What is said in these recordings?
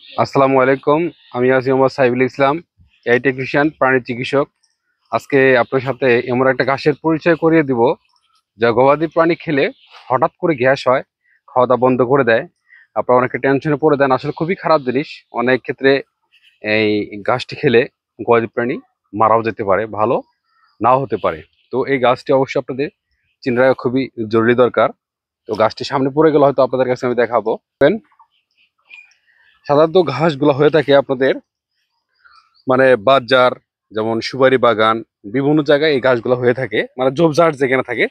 আসসালামু আলাইকুম। আমি আছি মোহাম্মদ সাইফুল ইসলাম, এই টেকনিশিয়ান, প্রাণী চিকিৎসক। আজকে আপনার সাথে এমন একটা ঘাসের পরিচয় করিয়ে দিব যা গবাদি প্রাণী খেলে হঠাৎ করে গ্যাস হয়, খাওয়া দাওয়া বন্ধ করে দেয়। আপনারা অনেকে টেনশনে পড়ে দেন, আসলে খুবই খারাপ জিনিস। অনেক ক্ষেত্রে এই ঘাসটি খেলে গবাদি প্রাণী মারাও যেতে পারে, ভালো নাও হতে পারে। তো এই গাছটি অবশ্যই আপনাদের চিন্তা রাখা খুবই জরুরি দরকার। তো গাছটি সামনে পড়ে গেলে হয়তো আপনাদের কাছে আমি দেখাবো। সাধারণত ঘাসগুলো হয়ে থাকে আপনাদের মানে বাজার, যেমন সুপারি বাগান, বিভিন্ন জায়গায় এই ঘাসগুলো হয়ে থাকে, মানে ঝোপঝাড় যেখানে থাকে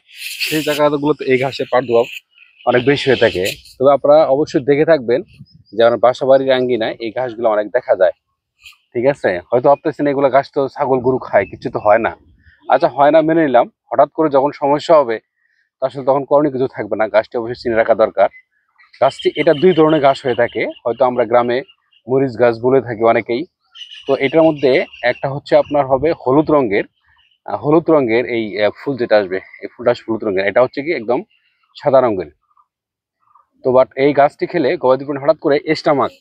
সেই জায়গাগুলোতে এই ঘাসের প্রাদুর্ভাব অনেক বেশি হয়ে থাকে। তবে আপনারা অবশ্যই দেখে থাকবেন যে আমার বাসা বাড়ির আঙ্গিনায় এই ঘাসগুলো অনেক দেখা যায়। ঠিক আছে, হয়তো ভাবতেছেন এগুলো ঘাস তো ছাগল গরু খায়, কিছু তো হয় না। আচ্ছা, হয় না মেনে নিলাম, হঠাৎ করে যখন সমস্যা হবে আসলে তখন করণীয় কিছু থাকবে না। গাছটি অবশ্যই চিনে রাখা দরকার। গাছটি এটা দুই ধরনের ঘাস হয়ে থাকে, হয়তো আমরা গ্রামে মরিচ গাছ বলে থাকি অনেকেই। তো এটার মধ্যে একটা হচ্ছে আপনার হবে হলুদ রঙের, হলুদ রঙের এই ফুল যেটা আসবে, এই ফুলটা আসবে হলুদ রঙের, এটা হচ্ছে কি একদম সাদা রঙের। তো বাট এই গাছটি খেলে গবাদি পশু হঠাৎ করে স্টামাক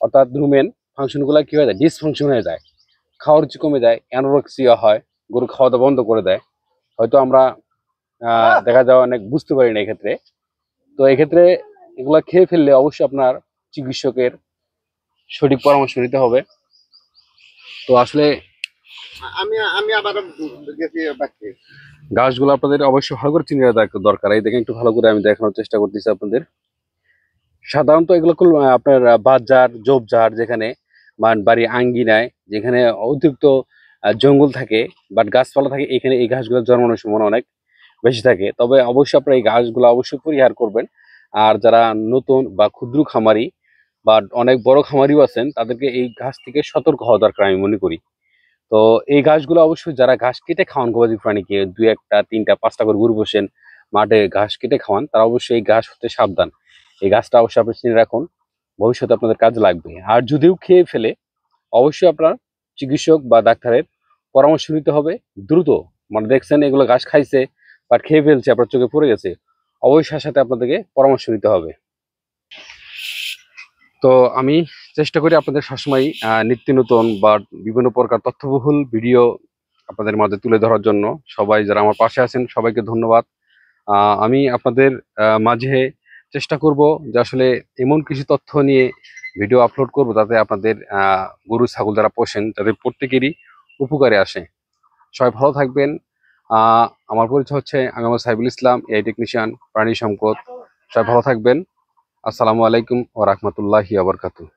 অর্থাৎ রুমেন ফাংশন গুলা কি হয়ে যায়, ডিসফাংশন হয়ে যায়, খাওয়ার রুচি কমে যায়, অ্যানোরেক্সিয়া হয়, গরু খাওয়া দাওয়া বন্ধ করে দেয়। হয়তো আমরা দেখা যায় অনেক বুঝতে পারি না এক্ষেত্রে। তো এক্ষেত্রে এগুলা খেয়ে ফেললে অবশ্যই আপনার চিকিৎসকের সঠিক পরামর্শ নিতে হবে। তো আসলে আমি আমি আবার গেছি বাকি। গাছগুলো আপনাদের অবশ্যই ভালো করে চিনে রাখা দরকার। এই দেখেন একটু ভালো করে আমি দেখানোর চেষ্টা করতেছি আপনাদের। সাধারণত এগুলো আপনার বাজার ঝোপঝাড় যেখানে বাড়ি আঙ্গিনায় যেখানে অতিরিক্ত জঙ্গল থাকে বাট গাছপালা থাকে, এখানে এই গাছগুলো জন্মানোর সম্ভাবনা অনেক বেশি থাকে। তবে অবশ্যই আপনারা এই গাছগুলো অবশ্যই পরিহার করবেন। আর যারা নতুন বা ক্ষুদ্র খামারি বা অনেক বড় খামারিও আছেন, তাদেরকে এই ঘাস থেকে সতর্ক হওয়া দরকার আমি মনে করি। তো এই ঘাসগুলো অবশ্যই যারা ঘাস কেটে খাওয়ান গবাদি প্রাণীকে, দুই একটা তিনটা পাঁচটা করে গরু বসেন মাঠে ঘাস কেটে খাওয়ান, তারা অবশ্যই এই ঘাস হতে সাবধান। এই গাছটা অবশ্যই আপনি চিনে রাখুন, ভবিষ্যতে আপনাদের কাজে লাগবে। আর যদিও খেয়ে ফেলে অবশ্যই আপনার চিকিৎসক বা ডাক্তারের পরামর্শ নিতে হবে দ্রুত। মানে দেখছেন এগুলো ঘাস খাইছে বা খেয়ে ফেলছে, আপনার চোখে পড়ে গেছে, অবশ্যই সাথে আপনাদেরকে পরামর্শ নিতে হবে। তো আমি চেষ্টা করি আপনাদের সবসময় নিত্য নতুন বা বিভিন্ন প্রকার তথ্যবহুল ভিডিও আপনাদের মাঝে তুলে ধরার জন্য। সবাই যারা আমার পাশে আছেন সবাইকে ধন্যবাদ। আমি আপনাদের মাঝে চেষ্টা করব যে আসলে এমন কিছু তথ্য নিয়ে ভিডিও আপলোড করব যাতে আপনাদের গরু ছাগল যারা পোষেন তাদের প্রত্যেকেরই উপকারে আসে। সবাই ভালো থাকবেন। আমার পরিচয় হচ্ছে, আমি আমার সাইবুল ইসলাম, এই টেকনিশিয়ান, প্রাণী সম্পদ। সবাই ভালো থাকবেন। আসসালামু আলাইকুম ওয়া রাহমাতুল্লাহি ওয়া বারাকাতুহু।